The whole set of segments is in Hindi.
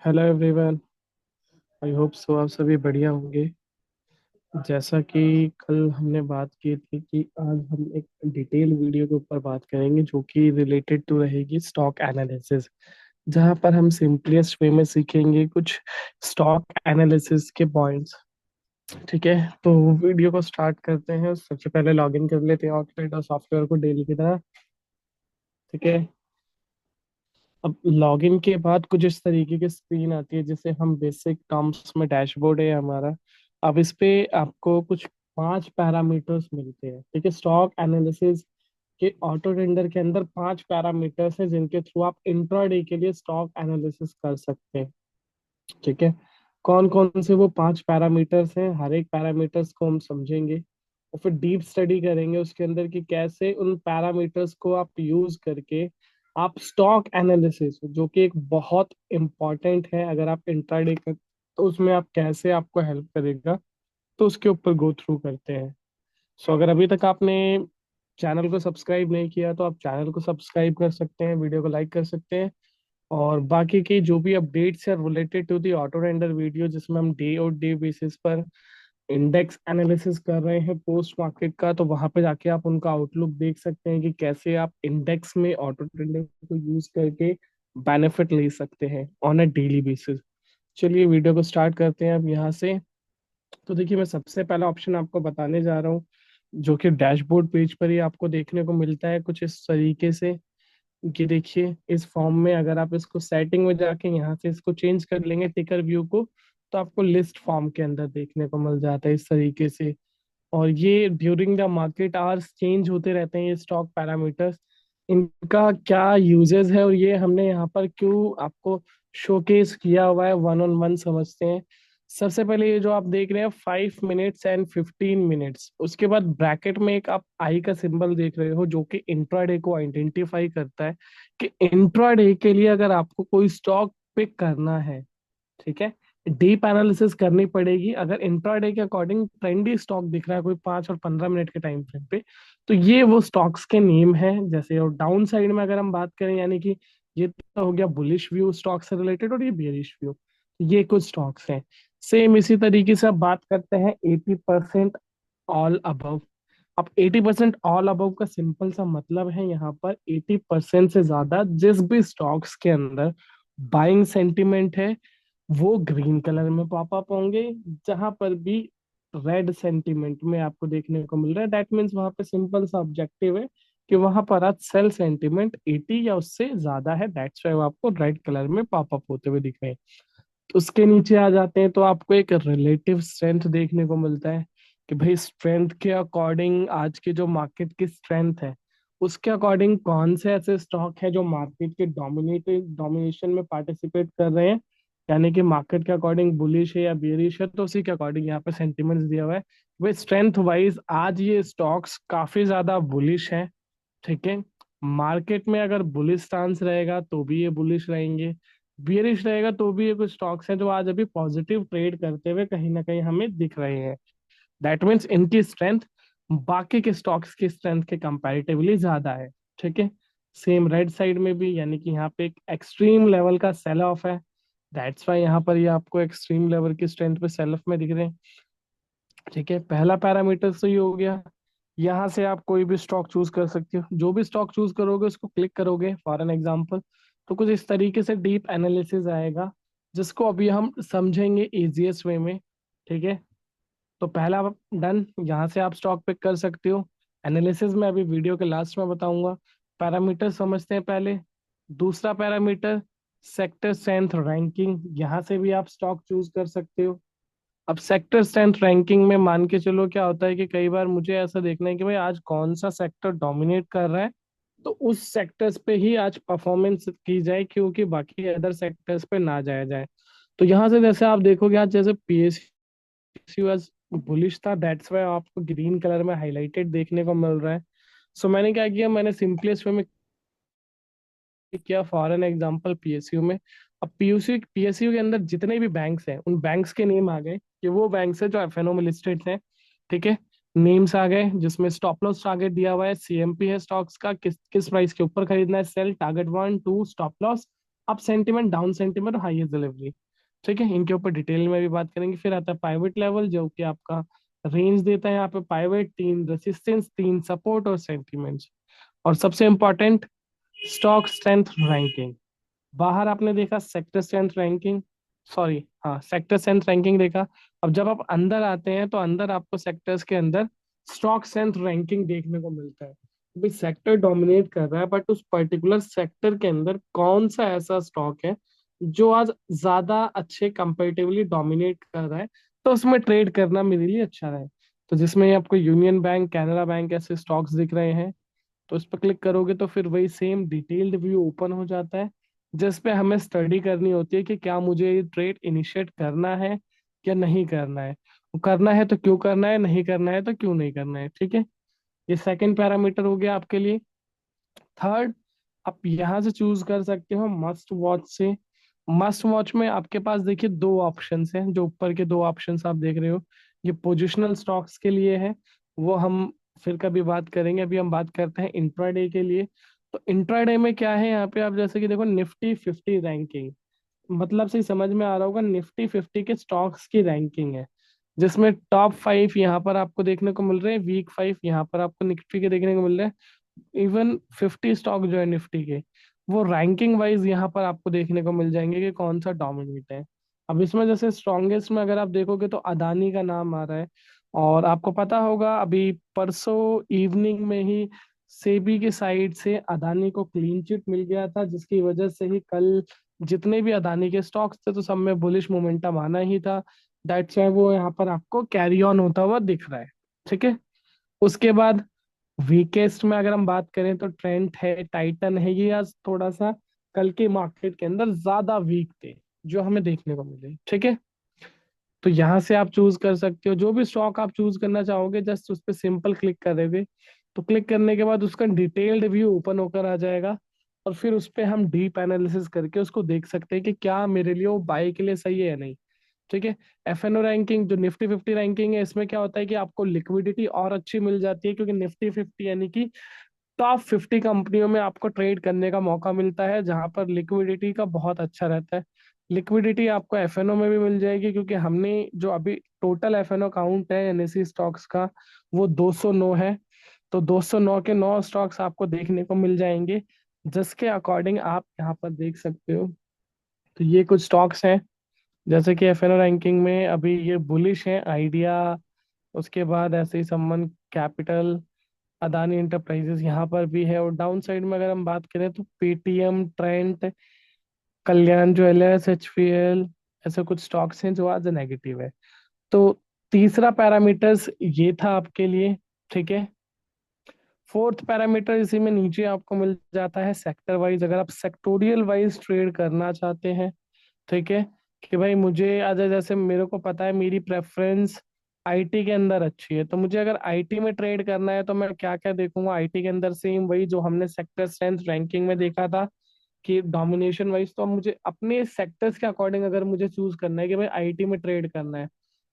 Hello everyone. I hope so आप सभी बढ़िया होंगे। जैसा कि कल हमने बात की थी कि आज हम एक डिटेल वीडियो के ऊपर बात करेंगे जो कि रिलेटेड टू रहेगी स्टॉक एनालिसिस, जहां पर हम सिंपलेस्ट वे में सीखेंगे कुछ स्टॉक एनालिसिस के पॉइंट्स। ठीक है, तो वीडियो को स्टार्ट करते हैं। सबसे पहले लॉगिन कर लेते हैं आउटलेट और सॉफ्टवेयर को डेली की तरह। ठीक है, अब लॉगिन के बाद कुछ इस तरीके की स्क्रीन आती है जिसे हम बेसिक टर्म्स में डैशबोर्ड है हमारा। अब इस पे आपको कुछ 5 पैरामीटर्स मिलते हैं। ठीक है, स्टॉक एनालिसिस के ऑटो टेंडर के अंदर 5 पैरामीटर्स हैं जिनके थ्रू आप इंट्राडे के लिए स्टॉक एनालिसिस कर सकते हैं। ठीक है, कौन कौन से वो 5 पैरामीटर्स हैं, हर एक पैरामीटर्स को हम समझेंगे और फिर डीप स्टडी करेंगे उसके अंदर कि कैसे उन पैरामीटर्स को आप यूज करके आप स्टॉक एनालिसिस, जो कि एक बहुत इंपॉर्टेंट है अगर आप इंट्राडे कर, तो उसमें आप कैसे आपको हेल्प करेगा, तो उसके ऊपर गो थ्रू करते हैं। सो अगर अभी तक आपने चैनल को सब्सक्राइब नहीं किया तो आप चैनल को सब्सक्राइब कर सकते हैं, वीडियो को लाइक कर सकते हैं। और बाकी की जो भी अपडेट्स है related to the auto render video, जिसमें हम डे और डे बेसिस पर इंडेक्स एनालिसिस कर रहे हैं पोस्ट मार्केट का, तो वहां पे जाके आप उनका आउटलुक देख सकते हैं कि कैसे आप इंडेक्स में ऑटो ट्रेंडिंग को यूज करके बेनिफिट ले सकते हैं ऑन अ डेली बेसिस। चलिए वीडियो को स्टार्ट करते हैं अब यहाँ से। तो देखिए, मैं सबसे पहला ऑप्शन आपको बताने जा रहा हूँ जो कि डैशबोर्ड पेज पर ही आपको देखने को मिलता है कुछ इस तरीके से। कि देखिए, इस फॉर्म में अगर आप इसको सेटिंग में जाके यहाँ से इसको चेंज कर लेंगे टिकर व्यू को, तो आपको लिस्ट फॉर्म के अंदर देखने को मिल जाता है इस तरीके से। और ये during the market hours change होते रहते हैं ये स्टॉक पैरामीटर्स। इनका क्या यूजेस है और ये हमने यहाँ पर क्यों आपको शोकेस किया हुआ है, वन ऑन वन समझते हैं। सबसे पहले ये जो आप देख रहे हैं 5 मिनट्स एंड 15 मिनट्स, उसके बाद ब्रैकेट में एक आप आई का सिंबल देख रहे हो जो कि इंट्राडे को आइडेंटिफाई करता है कि इंट्राडे के लिए अगर आपको कोई स्टॉक पिक करना है, ठीक है, डीप एनालिसिस करनी पड़ेगी। अगर इंट्राडे के अकॉर्डिंग ट्रेंडी स्टॉक दिख रहा है कोई 5 और 15 मिनट के टाइम फ्रेम पे, तो ये वो स्टॉक्स के नेम है जैसे। और डाउन साइड में अगर हम बात करें, यानी कि ये तो हो गया बुलिश व्यू स्टॉक से रिलेटेड और ये बेरिश व्यू, ये कुछ स्टॉक्स हैं। सेम इसी तरीके से अब बात करते हैं 80% ऑल अबव। अब 80% ऑल अबव का सिंपल सा मतलब है यहाँ पर 80% से ज्यादा जिस भी स्टॉक्स के अंदर बाइंग सेंटिमेंट है वो ग्रीन कलर में पॉपअप होंगे। जहां पर भी रेड सेंटीमेंट में आपको देखने को मिल रहा है, दैट मीन्स वहां पे सिंपल सा ऑब्जेक्टिव है कि वहां पर आज सेल सेंटीमेंट 80 या उससे ज्यादा है, दैट्स वाई वो आपको रेड कलर में पॉपअप होते हुए दिख रहे हैं। उसके नीचे आ जाते हैं तो आपको एक रिलेटिव स्ट्रेंथ देखने को मिलता है कि भाई स्ट्रेंथ के अकॉर्डिंग आज की जो मार्केट की स्ट्रेंथ है उसके अकॉर्डिंग कौन से ऐसे स्टॉक है जो मार्केट के डोमिनेशन में पार्टिसिपेट कर रहे हैं, यानी कि मार्केट के अकॉर्डिंग बुलिश है या बेरिश है, तो उसी के अकॉर्डिंग यहाँ पे सेंटिमेंट्स दिया हुआ है। वही स्ट्रेंथ वाइज आज ये स्टॉक्स काफी ज्यादा बुलिश है। ठीक है, मार्केट में अगर बुलिश स्टांस रहेगा तो भी ये बुलिश रहेंगे, बियरिश रहेगा तो भी ये कुछ स्टॉक्स हैं जो आज अभी पॉजिटिव ट्रेड करते हुए कहीं ना कहीं हमें दिख रहे हैं। दैट मीन्स इनकी स्ट्रेंथ बाकी के स्टॉक्स की स्ट्रेंथ के कंपैरेटिवली ज्यादा है। ठीक है, सेम रेड साइड में भी, यानी कि यहाँ पे एक एक्सट्रीम लेवल का सेल ऑफ है, दैट्स वाई यहाँ पर ये आपको एक्सट्रीम लेवल की स्ट्रेंथ पे सेल ऑफ में दिख रहे हैं। ठीक है, पहला पैरामीटर तो ये हो गया। यहाँ से आप कोई भी स्टॉक चूज कर सकते हो, जो भी स्टॉक चूज करोगे उसको क्लिक करोगे फॉर एन एग्जांपल, तो कुछ इस तरीके से डीप एनालिसिस आएगा जिसको अभी हम समझेंगे इजीएस्ट वे में। ठीक है, तो पहला डन, यहाँ से आप स्टॉक पिक कर सकते हो। एनालिसिस में अभी वीडियो के लास्ट में बताऊंगा। पैरामीटर समझते हैं पहले। दूसरा पैरामीटर सेक्टर स्ट्रेंथ रैंकिंग, यहाँ से भी आप स्टॉक चूज कर सकते हो। अब सेक्टर स्ट्रेंथ रैंकिंग में मान के चलो क्या होता है कि कई बार मुझे ऐसा देखना है कि भाई आज कौन सा सेक्टर डोमिनेट कर रहा है, तो उस सेक्टर्स पे ही आज परफॉर्मेंस की जाए क्योंकि बाकी अदर सेक्टर्स पे ना जाया जाए। तो यहाँ से जैसे आप देखोगे आज जैसे पीएसयू आज बुलिश था, दैट्स वाई आपको ग्रीन कलर में हाईलाइटेड देखने को मिल रहा है। सो मैंने क्या किया, मैंने सिंपलेस्ट वे में किया फॉर एन एग्जांपल पीएसयू में। अब पीएसयू के अंदर जितने भी बैंक्स हैं उन बैंक्स के नेम आ गए कि वो बैंक्स है जो एफएनओ में लिस्टेड हैं। ठीक है, नेम्स आ गए जिसमें स्टॉप लॉस टारगेट दिया हुआ है, सीएमपी है स्टॉक्स का, किस किस प्राइस के ऊपर खरीदना है, sell target 1 2 stop loss, up sentiment, down sentiment, highest delivery. ठीक है, इनके ऊपर डिटेल में भी बात करेंगे। फिर आता है पाइवेट लेवल, जो कि आपका रेंज देता है यहाँ पे पाइवेट, 3 रेसिस्टेंस, 3 सपोर्ट और सेंटीमेंट्स। और सबसे इंपॉर्टेंट, स्टॉक स्ट्रेंथ रैंकिंग। बाहर आपने देखा सेक्टर स्ट्रेंथ रैंकिंग, सॉरी हाँ सेक्टर स्ट्रेंथ रैंकिंग देखा। अब जब आप अंदर आते हैं तो अंदर आपको सेक्टर्स के अंदर स्टॉक स्ट्रेंथ रैंकिंग देखने को मिलता है। भाई सेक्टर डोमिनेट कर रहा है, बट उस पर्टिकुलर सेक्टर के अंदर कौन सा ऐसा स्टॉक है जो आज ज्यादा अच्छे कंपेरेटिवली डोमिनेट कर रहा है, तो उसमें ट्रेड करना मेरे लिए अच्छा रहे। तो जिसमें आपको यूनियन बैंक, कैनरा बैंक ऐसे स्टॉक्स दिख रहे हैं, तो उस पर क्लिक करोगे तो फिर वही सेम डिटेल्ड व्यू ओपन हो जाता है, जिस पे हमें स्टडी करनी होती है कि क्या मुझे ये ट्रेड इनिशिएट करना है या नहीं करना है। करना है तो क्यों करना है, नहीं करना है तो क्यों नहीं करना है। ठीक है, ये सेकंड पैरामीटर हो गया आपके लिए। थर्ड, आप यहाँ से चूज कर सकते हो मस्ट वॉच से। मस्ट वॉच में आपके पास देखिए दो ऑप्शंस हैं, जो ऊपर के दो ऑप्शंस आप देख रहे हो, ये पोजिशनल स्टॉक्स के लिए है, वो हम फिर कभी बात करेंगे। अभी हम बात करते हैं इंट्राडे के लिए। तो इंट्राडे में क्या है, यहाँ पे आप जैसे कि देखो निफ्टी 50 रैंकिंग, मतलब से समझ में आ रहा होगा, निफ्टी 50 के स्टॉक्स की रैंकिंग है, जिसमें टॉप 5 यहाँ पर आपको देखने को मिल रहे हैं, वीक 5 यहाँ पर आपको निफ्टी के देखने को मिल रहे हैं। इवन 50 स्टॉक जो है निफ्टी के, वो रैंकिंग वाइज यहाँ पर आपको देखने को मिल जाएंगे कि कौन सा डोमिनेट है। अब इसमें जैसे स्ट्रॉन्गेस्ट में अगर आप देखोगे तो अदानी का नाम आ रहा है। और आपको पता होगा अभी परसों इवनिंग में ही सेबी की साइड से अदानी को क्लीन चिट मिल गया था, जिसकी वजह से ही कल जितने भी अदानी के स्टॉक्स थे तो सब में बुलिश मोमेंटम आना ही था। दैट्स वाई वो यहाँ पर आपको कैरी ऑन होता हुआ दिख रहा है। ठीक है, उसके बाद वीकेस्ट में अगर हम बात करें तो ट्रेंट है, टाइटन है, ये आज थोड़ा सा कल के मार्केट के अंदर ज्यादा वीक थे, जो हमें देखने को मिले। ठीक है, तो यहाँ से आप चूज कर सकते हो जो भी स्टॉक आप चूज करना चाहोगे, जस्ट उस पर सिंपल क्लिक करोगे तो क्लिक करने के बाद उसका डिटेल्ड व्यू ओपन होकर आ जाएगा। और फिर उस पर हम डीप एनालिसिस करके उसको देख सकते हैं कि क्या मेरे लिए वो बाय के लिए सही है या नहीं। ठीक है, एफएनओ रैंकिंग जो निफ्टी 50 रैंकिंग है, इसमें क्या होता है कि आपको लिक्विडिटी और अच्छी मिल जाती है, क्योंकि निफ्टी 50 यानी कि टॉप 50 कंपनियों में आपको ट्रेड करने का मौका मिलता है, जहां पर लिक्विडिटी का बहुत अच्छा रहता है। लिक्विडिटी आपको एफएनओ में भी मिल जाएगी, क्योंकि हमने जो अभी टोटल एफएनओ काउंट है एनएससी स्टॉक्स का, वो 209 है। तो 209 के 9 स्टॉक्स आपको देखने को मिल जाएंगे, जिसके अकॉर्डिंग आप यहाँ पर देख सकते हो। तो ये कुछ स्टॉक्स हैं, जैसे कि एफएनओ रैंकिंग में अभी ये बुलिश है आइडिया, उसके बाद ऐसे ही सम्मान कैपिटल, अदानी इंटरप्राइजेस यहाँ पर भी है। और डाउन साइड में अगर हम बात करें तो पेटीएम, ट्रेंट, कल्याण ज्वेलर्स, एचपीएल, ऐसे कुछ स्टॉक्स हैं जो आज नेगेटिव है। तो तीसरा पैरामीटर्स ये था आपके लिए। ठीक है, फोर्थ पैरामीटर इसी में नीचे आपको मिल जाता है सेक्टर वाइज, अगर आप सेक्टोरियल वाइज ट्रेड करना चाहते हैं। ठीक है, कि भाई मुझे आज जैसे मेरे को पता है मेरी प्रेफरेंस आईटी के अंदर अच्छी है, तो मुझे अगर आईटी में ट्रेड करना है तो मैं क्या क्या देखूंगा आईटी के अंदर, सेम वही जो हमने सेक्टर स्ट्रेंथ रैंकिंग में देखा था कि डोमिनेशन वाइज। तो अब मुझे अपने सेक्टर्स के अकॉर्डिंग अगर मुझे चूज करना है कि भाई आईटी में ट्रेड करना है,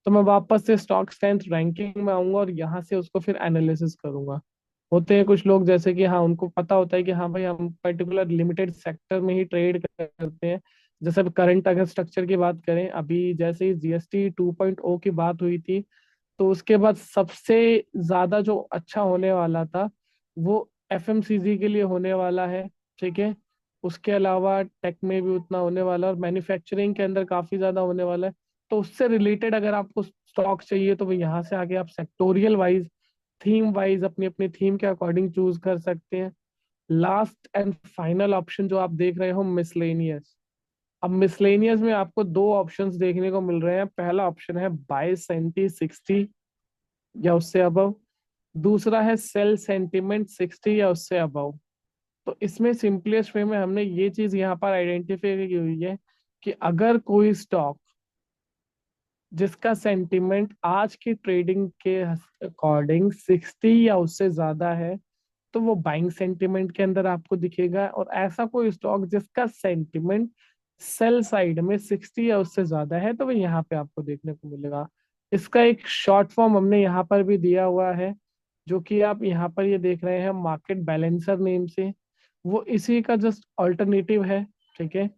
तो मैं वापस से स्टॉक स्ट्रेंथ रैंकिंग में आऊंगा और यहाँ से उसको फिर एनालिसिस करूंगा। होते हैं कुछ लोग जैसे कि हाँ उनको पता होता है कि हाँ भाई हम पर्टिकुलर लिमिटेड सेक्टर में ही ट्रेड करते हैं। जैसे अब करंट अगर स्ट्रक्चर की बात करें, अभी जैसे ही जीएसटी 2.0 की बात हुई थी, तो उसके बाद सबसे ज्यादा जो अच्छा होने वाला था वो एफएमसीजी के लिए होने वाला है। ठीक है, उसके अलावा टेक में भी उतना होने वाला है और मैन्युफैक्चरिंग के अंदर काफी ज्यादा होने वाला है। तो उससे रिलेटेड अगर आपको स्टॉक चाहिए तो वो यहाँ से आगे आप सेक्टोरियल वाइज, थीम वाइज अपनी अपनी थीम के अकॉर्डिंग चूज कर सकते हैं। लास्ट एंड फाइनल ऑप्शन जो आप देख रहे हो मिसलेनियस। अब मिसलेनियस में आपको दो ऑप्शंस देखने को मिल रहे हैं। पहला ऑप्शन है बाय सेंटी 60 या उससे अबव, दूसरा है सेल सेंटिमेंट 60 या उससे अबव। तो इसमें सिंपलेस्ट वे में हमने ये चीज यहाँ पर आइडेंटिफाई की हुई है कि अगर कोई स्टॉक जिसका सेंटिमेंट आज की ट्रेडिंग के अकॉर्डिंग 60 या उससे ज्यादा है, तो वो बाइंग सेंटिमेंट के अंदर आपको दिखेगा। और ऐसा कोई स्टॉक जिसका सेंटिमेंट सेल साइड में 60 या उससे ज्यादा है, तो वो यहाँ पे आपको देखने को मिलेगा। इसका एक शॉर्ट फॉर्म हमने यहाँ पर भी दिया हुआ है, जो कि आप यहाँ पर ये देख रहे हैं मार्केट बैलेंसर नेम से, वो इसी का जस्ट ऑल्टरनेटिव है। ठीक है,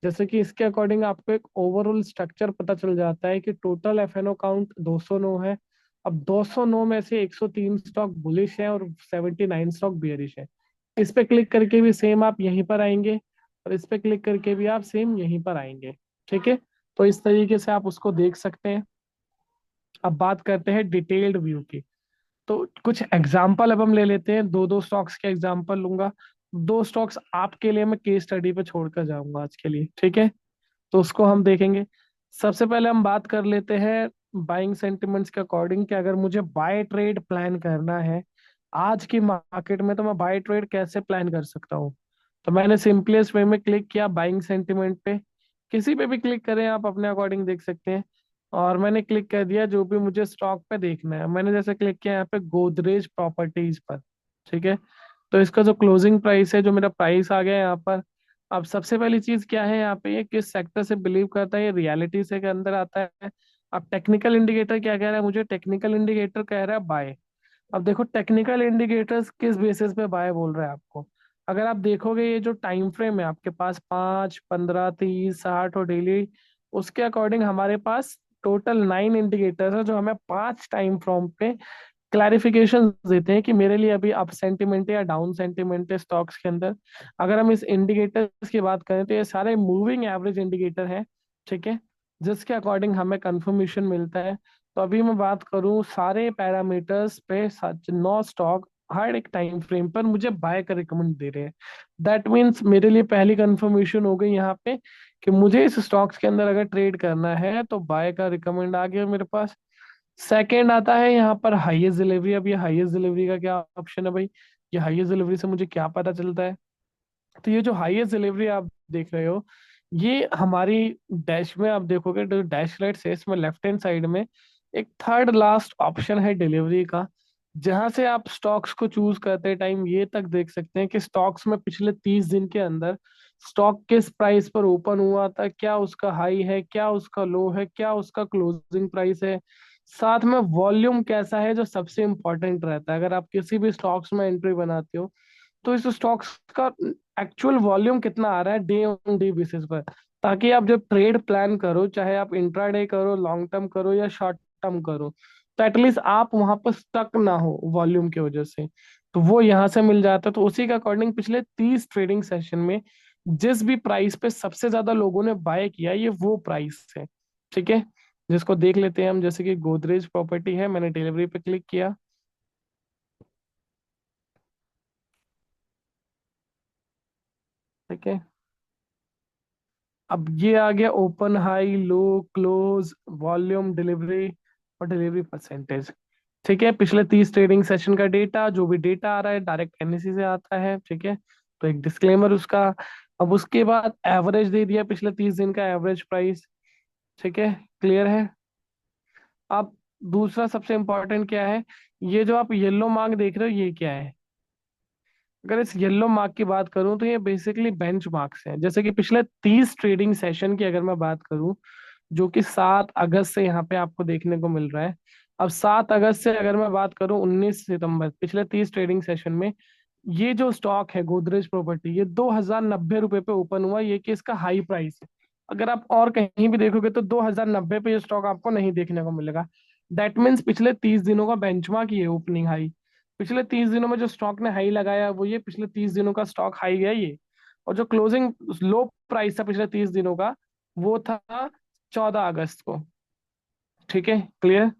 जैसे कि इसके अकॉर्डिंग आपको एक ओवरऑल स्ट्रक्चर पता चल जाता है कि टोटल एफएनओ काउंट 209 है। अब 209 में से 103 स्टॉक बुलिश है और 79 स्टॉक बियरिश है। इस पे क्लिक करके भी सेम आप यहीं पर आएंगे, और इस पे क्लिक करके भी आप सेम यहीं पर आएंगे। ठीक है, तो इस तरीके से आप उसको देख सकते हैं। अब बात करते हैं डिटेल्ड व्यू की। तो कुछ एग्जाम्पल अब हम ले लेते हैं, दो दो स्टॉक्स के एग्जाम्पल लूंगा। दो स्टॉक्स आपके लिए मैं केस स्टडी पे छोड़कर जाऊंगा आज के लिए, ठीक है। तो उसको हम देखेंगे। सबसे पहले हम बात कर लेते हैं बाइंग सेंटिमेंट्स के अकॉर्डिंग कि अगर मुझे बाय ट्रेड प्लान करना है आज की मार्केट में, तो मैं बाय ट्रेड कैसे प्लान कर सकता हूँ। तो मैंने सिंपलेस्ट वे में क्लिक किया बाइंग सेंटिमेंट पे। किसी पे भी क्लिक करें आप अपने अकॉर्डिंग देख सकते हैं। और मैंने क्लिक कर दिया जो भी मुझे स्टॉक पे देखना है। मैंने जैसे क्लिक किया यहाँ पे गोदरेज प्रॉपर्टीज पर, ठीक है। तो इसका जो क्लोजिंग प्राइस है, जो मेरा प्राइस आ गया यहाँ पर। अब सबसे पहली चीज क्या है यहाँ पे, ये किस सेक्टर से बिलीव करता है, ये रियलिटी से के अंदर आता है। अब टेक्निकल इंडिकेटर क्या कह रहा है मुझे, टेक्निकल इंडिकेटर कह रहा है बाय। अब देखो टेक्निकल इंडिकेटर्स किस बेसिस पे बाय बोल रहा है आपको। अगर आप देखोगे ये जो टाइम फ्रेम है आपके पास, 5, 15, 30, 60 और डेली, उसके अकॉर्डिंग हमारे पास टोटल 9 इंडिकेटर्स है जो हमें 5 टाइम फ्रेम पे क्लैरिफिकेशन देते हैं कि मेरे लिए अभी अप सेंटिमेंट है या डाउन सेंटिमेंट है स्टॉक्स के अंदर। अगर हम इस इंडिकेटर्स की बात करें तो ये सारे मूविंग एवरेज इंडिकेटर है, ठीक है, जिसके अकॉर्डिंग हमें कंफर्मेशन मिलता है। तो अभी मैं बात करूं सारे पैरामीटर्स पे, 9 स्टॉक हर एक टाइम फ्रेम पर मुझे बाय का रिकमेंड दे रहे हैं। दैट मीन्स मेरे लिए पहली कंफर्मेशन हो गई यहाँ पे कि मुझे इस स्टॉक्स के अंदर अगर ट्रेड करना है तो बाय का रिकमेंड आ गया मेरे पास। सेकंड आता है यहाँ पर हाईएस्ट डिलीवरी। अब ये हाईएस्ट डिलीवरी का क्या ऑप्शन है भाई, ये हाईएस्ट डिलीवरी से मुझे क्या पता चलता है। तो ये जो हाईएस्ट डिलीवरी आप देख रहे हो, ये हमारी डैश में आप देखोगे, जो डैश लाइट से इसमें लेफ्ट हैंड साइड में एक थर्ड लास्ट ऑप्शन है डिलीवरी का, जहां से आप स्टॉक्स को चूज करते टाइम ये तक देख सकते हैं कि स्टॉक्स में पिछले 30 दिन के अंदर स्टॉक किस प्राइस पर ओपन हुआ था, क्या उसका हाई है, क्या उसका लो है, क्या उसका क्लोजिंग प्राइस है। साथ में वॉल्यूम कैसा है, जो सबसे इंपॉर्टेंट रहता है अगर आप किसी भी स्टॉक्स में एंट्री बनाते हो। तो इस स्टॉक्स का एक्चुअल वॉल्यूम कितना आ रहा है डे ऑन डे बेसिस पर, ताकि आप जब ट्रेड प्लान करो, चाहे आप इंट्राडे करो, लॉन्ग टर्म करो या शॉर्ट टर्म करो, तो एटलीस्ट आप वहां पर स्टक ना हो वॉल्यूम की वजह से। तो वो यहाँ से मिल जाता है। तो उसी के अकॉर्डिंग पिछले 30 ट्रेडिंग सेशन में जिस भी प्राइस पे सबसे ज्यादा लोगों ने बाय किया, ये वो प्राइस है, ठीक है। जिसको देख लेते हैं हम, जैसे कि गोदरेज प्रॉपर्टी है, मैंने डिलीवरी पे क्लिक किया, ठीक है। अब ये आ गया open high low close volume delivery और डिलीवरी परसेंटेज, ठीक है। पिछले 30 ट्रेडिंग सेशन का डेटा, जो भी डेटा आ रहा है डायरेक्ट एनएससी से आता है, ठीक है। तो एक डिस्क्लेमर उसका। अब उसके बाद एवरेज दे दिया पिछले 30 दिन का एवरेज प्राइस, ठीक है। क्लियर है। अब दूसरा सबसे इंपॉर्टेंट क्या है, ये जो आप येलो मार्क देख रहे हो ये क्या है। अगर इस येलो मार्क की बात करूं तो ये बेसिकली बेंच मार्क्स हैं। जैसे कि पिछले 30 ट्रेडिंग सेशन की अगर मैं बात करूं, जो कि 7 अगस्त से यहाँ पे आपको देखने को मिल रहा है। अब 7 अगस्त से अगर मैं बात करूं 19 सितंबर, पिछले 30 ट्रेडिंग सेशन में ये जो स्टॉक है गोदरेज प्रॉपर्टी, ये 2090 रुपए पे ओपन हुआ, ये कि इसका हाई प्राइस है। अगर आप और कहीं भी देखोगे तो 2090 पे ये स्टॉक आपको नहीं देखने को मिलेगा। दैट मीन्स पिछले 30 दिनों का बेंचमार्क ये ओपनिंग हाई। पिछले 30 दिनों में जो स्टॉक ने हाई लगाया वो ये पिछले 30 दिनों का स्टॉक हाई गया ये। और जो क्लोजिंग लो प्राइस था पिछले 30 दिनों का, वो था 14 अगस्त को, ठीक है। क्लियर।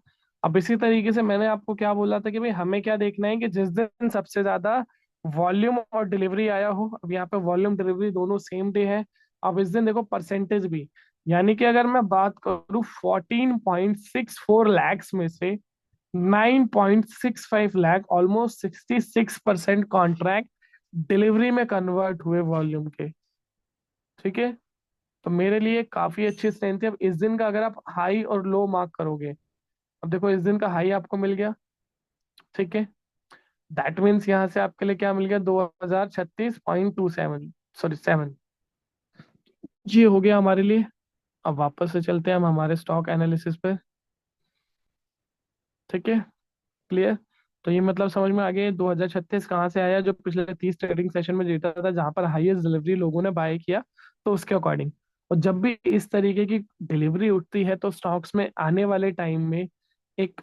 अब इसी तरीके से मैंने आपको क्या बोला था कि भाई हमें क्या देखना है कि जिस दिन सबसे ज्यादा वॉल्यूम और डिलीवरी आया हो। अब यहाँ पे वॉल्यूम डिलीवरी दोनों सेम डे है। अब इस दिन देखो परसेंटेज भी, यानी कि अगर मैं बात करूँ 14.64 लैक्स में से 9.65 लाख, ऑलमोस्ट 66% कॉन्ट्रैक्ट डिलीवरी में कन्वर्ट हुए वॉल्यूम के, ठीक है। तो मेरे लिए काफी अच्छी स्ट्रेंथ है। अब इस दिन का अगर आप हाई और लो मार्क करोगे, अब देखो इस दिन का हाई आपको मिल गया, ठीक है। दैट मीन्स यहाँ से आपके लिए क्या मिल गया, 2036.27, सॉरी 7। ये हो गया हमारे लिए। अब वापस से चलते हैं हम हमारे स्टॉक एनालिसिस पे, ठीक है। क्लियर। तो ये मतलब समझ में आ गया 2036 कहाँ से आया, जो पिछले 30 ट्रेडिंग सेशन में जीता था, जहां पर हाईएस्ट डिलीवरी लोगों ने बाय किया, तो उसके अकॉर्डिंग। और जब भी इस तरीके की डिलीवरी उठती है तो स्टॉक्स में आने वाले टाइम में एक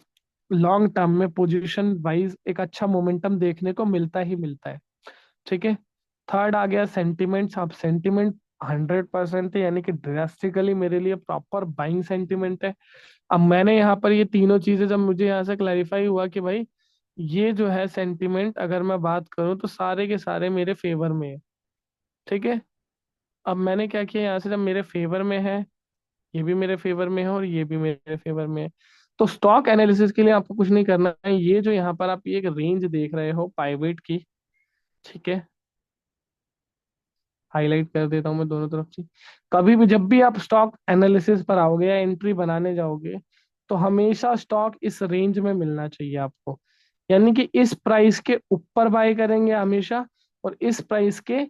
लॉन्ग टर्म में पोजीशन वाइज एक अच्छा मोमेंटम देखने को मिलता ही मिलता है। ठीक है। थर्ड आ गया सेंटिमेंट्स। अब सेंटिमेंट 100% है, यानी कि ड्रास्टिकली मेरे लिए प्रॉपर बाइंग सेंटिमेंट है। अब मैंने यहाँ पर ये तीनों चीजें जब मुझे यहाँ से क्लैरिफाई हुआ कि भाई ये जो है सेंटिमेंट, अगर मैं बात करूँ तो सारे के सारे मेरे फेवर में है। ठीक है। अब मैंने क्या किया यहाँ से, जब मेरे फेवर में है, ये भी मेरे फेवर में है और ये भी मेरे फेवर में है, तो स्टॉक एनालिसिस के लिए आपको कुछ नहीं करना है। ये जो यहाँ पर आप ये एक रेंज देख रहे हो पाइवेट की, ठीक है, हाईलाइट कर देता हूँ मैं दोनों तरफ से। कभी भी जब भी आप स्टॉक एनालिसिस पर आओगे या एंट्री बनाने जाओगे, तो हमेशा स्टॉक इस रेंज में मिलना चाहिए आपको। यानी कि इस प्राइस के ऊपर बाय करेंगे हमेशा, और इस प्राइस के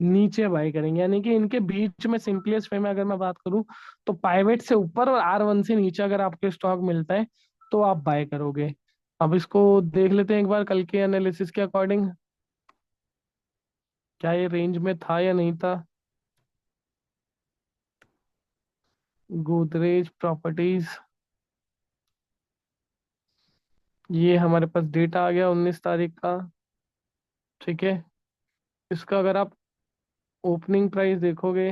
नीचे बाय करेंगे। यानी कि इनके बीच में सिंपलेस्ट वे में अगर मैं बात करूं, तो पाइवेट से ऊपर और R1 से नीचे अगर आपके स्टॉक मिलता है तो आप बाय करोगे। अब इसको देख लेते हैं एक बार कल के एनालिसिस के अकॉर्डिंग, क्या ये रेंज में था या नहीं था। गोदरेज प्रॉपर्टीज, ये हमारे पास डेटा आ गया 19 तारीख का। ठीक है। इसका अगर आप ओपनिंग प्राइस देखोगे,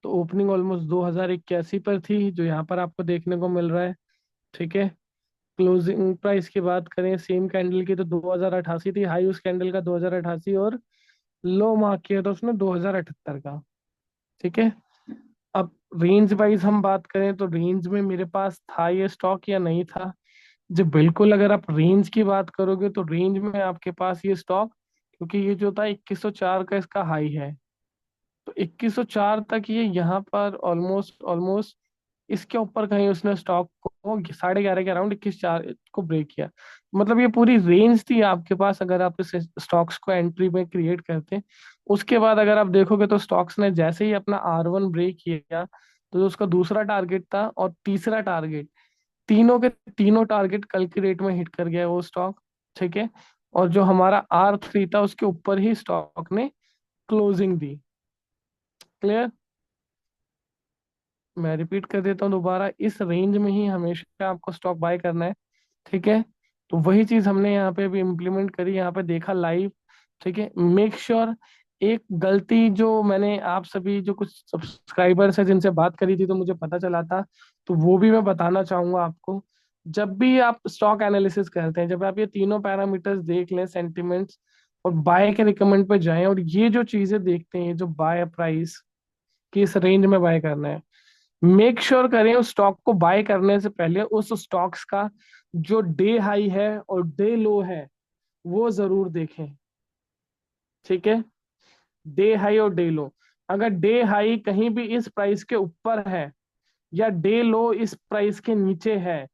तो ओपनिंग ऑलमोस्ट 2081 पर थी, जो यहाँ पर आपको देखने को मिल रहा है। ठीक है। क्लोजिंग प्राइस की बात करें सेम कैंडल की, तो 2088 थी, हाई उस कैंडल का 2088, और लो मार्क किया था उसने 2078 का। ठीक है। अब रेंज वाइज हम बात करें, तो रेंज में मेरे पास था ये स्टॉक या नहीं था। जी बिल्कुल, अगर आप रेंज की बात करोगे तो रेंज में आपके पास ये स्टॉक, क्योंकि ये जो था 2104 का इसका हाई है, तो 2104 तक ये यहाँ पर ऑलमोस्ट ऑलमोस्ट इसके ऊपर कहीं उसने स्टॉक को 11:30 के अराउंड 21,400 को ब्रेक किया। मतलब ये पूरी रेंज थी आपके पास अगर आप इस स्टॉक्स को एंट्री में क्रिएट करते। उसके बाद अगर आप देखोगे तो स्टॉक्स ने जैसे ही अपना R1 ब्रेक किया, तो जो उसका दूसरा टारगेट था और तीसरा टारगेट, तीनों के तीनों टारगेट कल की रेट में हिट कर गया वो स्टॉक। ठीक है। और जो हमारा R3 था उसके ऊपर ही स्टॉक ने क्लोजिंग दी। क्लियर। मैं रिपीट कर देता हूँ दोबारा, इस रेंज में ही हमेशा आपको स्टॉक बाय करना है। ठीक है। तो वही चीज हमने यहाँ पे भी इम्प्लीमेंट करी, यहाँ पे देखा लाइव। ठीक है। मेक श्योर, एक गलती जो मैंने आप सभी जो कुछ सब्सक्राइबर्स है जिनसे बात करी थी तो मुझे पता चला था, तो वो भी मैं बताना चाहूंगा आपको। जब भी आप स्टॉक एनालिसिस करते हैं, जब आप ये तीनों पैरामीटर्स देख लें, सेंटिमेंट्स और बाय के रिकमेंड पे जाएं, और ये जो चीजें देखते हैं, जो बाय प्राइस किस रेंज में बाय करना है, मेक श्योर करें उस स्टॉक को बाय करने से पहले उस स्टॉक्स का जो डे हाई है और डे लो है वो जरूर देखें। ठीक है। डे हाई और डे लो, अगर डे हाई कहीं भी इस प्राइस के ऊपर है या डे लो इस प्राइस के नीचे है,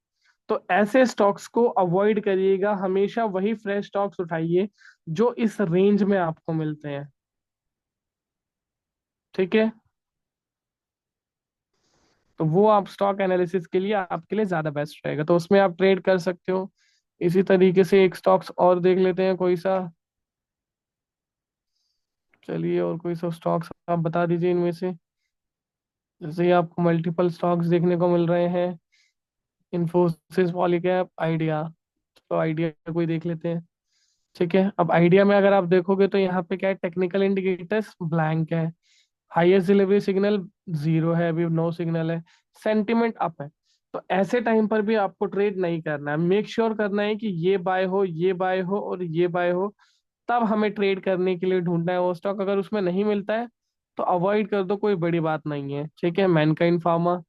तो ऐसे स्टॉक्स को अवॉइड करिएगा। हमेशा वही फ्रेश स्टॉक्स उठाइए जो इस रेंज में आपको मिलते हैं। ठीक है। तो वो आप स्टॉक एनालिसिस के लिए आपके लिए ज्यादा बेस्ट रहेगा, तो उसमें आप ट्रेड कर सकते हो। इसी तरीके से एक स्टॉक्स और देख लेते हैं कोई सा। चलिए, और कोई सा स्टॉक्स आप बता दीजिए इनमें से। जैसे ही आपको मल्टीपल स्टॉक्स देखने को मिल रहे हैं, इन्फोसिस, पॉलीकैप, आइडिया, तो आइडिया कोई देख लेते हैं। ठीक है। अब आइडिया में अगर आप देखोगे तो यहाँ पे क्या है, टेक्निकल इंडिकेटर्स ब्लैंक है, हाईएस्ट डिलीवरी सिग्नल जीरो है, अभी नो सिग्नल है, सेंटिमेंट अप है। तो ऐसे टाइम पर भी आपको ट्रेड नहीं करना है, मेक श्योर करना है कि ये बाय हो, ये बाय हो और ये बाय हो, तब हमें ट्रेड करने के लिए ढूंढना है वो स्टॉक। अगर उसमें नहीं मिलता है तो अवॉइड कर दो, कोई बड़ी बात नहीं है। ठीक है। मैनकाइंड फार्मा,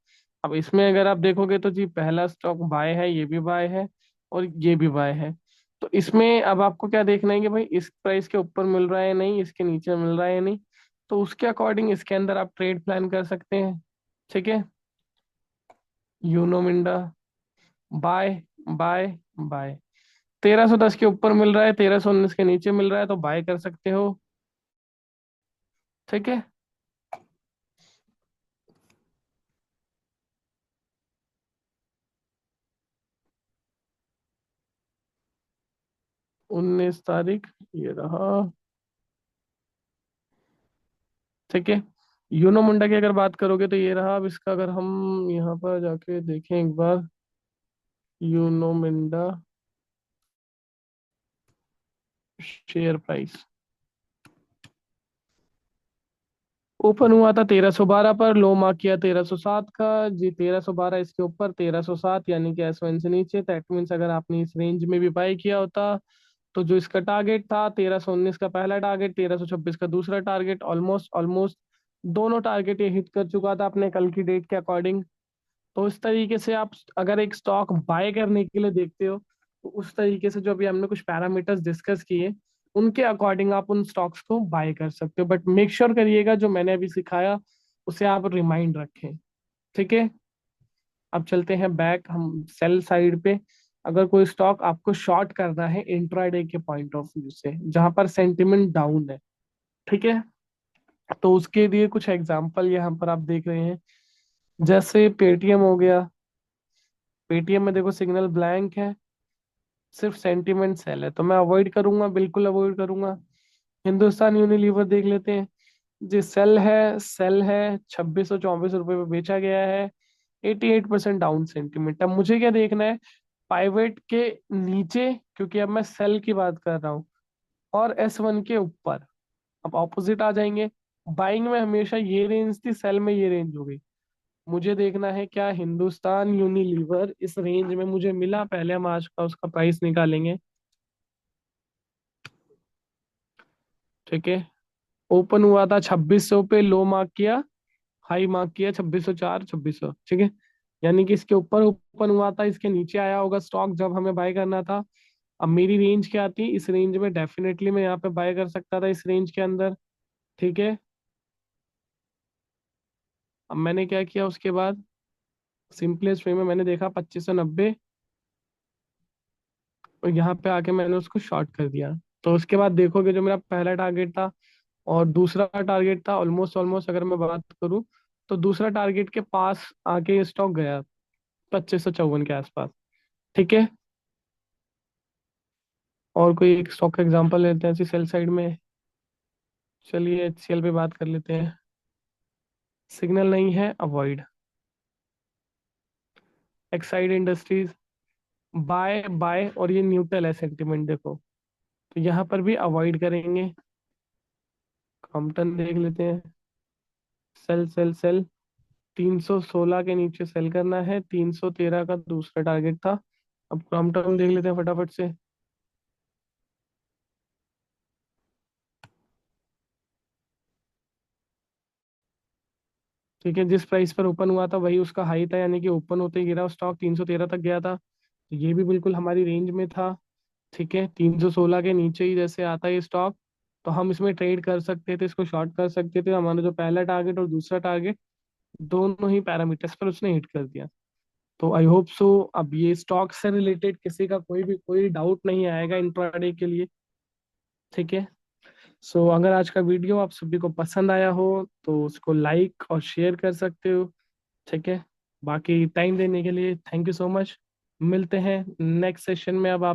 अब इसमें अगर आप देखोगे तो जी पहला स्टॉक बाय है, ये भी बाय है और ये भी बाय है। तो इसमें अब आपको क्या देखना है कि भाई इस प्राइस के ऊपर मिल रहा है नहीं, इसके नीचे मिल रहा है नहीं, तो उसके अकॉर्डिंग इसके अंदर आप ट्रेड प्लान कर सकते हैं। ठीक है। Uno Minda, buy buy buy, 1310 के ऊपर मिल रहा है, 1319 के नीचे मिल रहा है तो बाय कर सकते हो। ठीक है। 19 तारीख, ये रहा। ठीक है। यूनो मुंडा की अगर बात करोगे तो ये रहा। अब इसका अगर हम यहाँ पर जाके देखें एक बार, Uno Minda share price open हुआ था 1312 पर, लो मार्क किया 1307 का जी। 1312 इसके ऊपर, 1307 यानी कि S1 से नीचे। दैट मीन्स अगर आपने इस रेंज में भी बाई किया होता तो जो इसका टारगेट था 1319 का पहला टारगेट, 1326 का दूसरा टारगेट, ऑलमोस्ट ऑलमोस्ट दोनों टारगेट ये हिट कर चुका था अपने कल की डेट के अकॉर्डिंग। तो इस तरीके से आप अगर एक स्टॉक बाय करने के लिए देखते हो तो उस तरीके से जो अभी हमने कुछ पैरामीटर्स डिस्कस किए उनके अकॉर्डिंग आप उन स्टॉक्स को बाय कर सकते हो। बट मेक श्योर करिएगा जो मैंने अभी सिखाया उसे आप रिमाइंड रखें। ठीक है। अब चलते हैं बैक हम सेल साइड पे। अगर कोई स्टॉक आपको शॉर्ट करना है इंट्राडे के पॉइंट ऑफ व्यू से जहां पर सेंटिमेंट डाउन है, ठीक है, तो उसके लिए कुछ एग्जांपल यहाँ पर आप देख रहे हैं। जैसे पेटीएम हो गया। पेटीएम में देखो सिग्नल ब्लैंक है, सिर्फ सेंटीमेंट सेल है, तो मैं अवॉइड करूंगा, बिल्कुल अवॉइड करूंगा। हिंदुस्तान यूनिलीवर देख लेते हैं। जी सेल है 2624 रुपये पे बेचा गया है। 88% डाउन सेंटीमेंट। अब मुझे क्या देखना है, पाइवेट के नीचे, क्योंकि अब मैं सेल की बात कर रहा हूँ, और S1 के ऊपर। अब ऑपोजिट आ जाएंगे। बाइंग में हमेशा ये रेंज थी, सेल में ये रेंज हो गई। मुझे देखना है क्या हिंदुस्तान यूनिलीवर इस रेंज में मुझे मिला। पहले हम आज का उसका प्राइस निकालेंगे। ठीक है। ओपन हुआ था 2600 पे, लो मार्क किया, हाई मार्क किया 2604, 2600। ठीक है। यानी कि इसके ऊपर ओपन हुआ था, इसके नीचे आया होगा स्टॉक जब हमें बाय करना था। अब मेरी रेंज क्या थी, इस रेंज में डेफिनेटली मैं यहाँ पे बाय कर सकता था इस रेंज के अंदर। ठीक है। अब मैंने क्या किया उसके बाद, सिंपलेस्ट वे में मैंने देखा 2590, और यहाँ पे आके मैंने उसको शॉर्ट कर दिया। तो उसके बाद देखोगे जो मेरा पहला टारगेट था और दूसरा टारगेट था, ऑलमोस्ट ऑलमोस्ट अगर मैं बात करूँ तो दूसरा टारगेट के पास आके ये स्टॉक गया, 2554 के आसपास। ठीक है। और कोई एक स्टॉक का एग्जांपल लेते हैं ऐसी सेल साइड में। चलिए HCL पे बात कर लेते हैं। सिग्नल नहीं है, avoid. Exide Industries, buy buy, और ये न्यूट्रल है सेंटिमेंट देखो, तो यहाँ पर भी अवॉइड करेंगे। कॉम्पटन देख लेते हैं। सेल सेल सेल, 316 के नीचे सेल करना है, 313 का दूसरा टारगेट था। अब क्रॉम्पटन देख लेते हैं फटाफट से। ठीक है, जिस प्राइस पर ओपन हुआ था वही उसका हाई था, यानी कि ओपन होते ही गिरा स्टॉक 313 तक गया था, तो ये भी बिल्कुल हमारी रेंज में था। ठीक है। 316 के नीचे ही जैसे आता है ये स्टॉक तो हम इसमें ट्रेड कर सकते थे, इसको शॉर्ट कर सकते थे। हमारा जो पहला टारगेट और दूसरा टारगेट दोनों ही पैरामीटर्स पर उसने हिट कर दिया। तो आई होप सो अब ये स्टॉक से रिलेटेड किसी का कोई डाउट नहीं आएगा इंट्राडे के लिए। ठीक है। सो अगर आज का वीडियो आप सभी को पसंद आया हो तो उसको लाइक और शेयर कर सकते हो। ठीक है। बाकी टाइम देने के लिए थैंक यू सो मच। मिलते हैं नेक्स्ट सेशन में। अब आप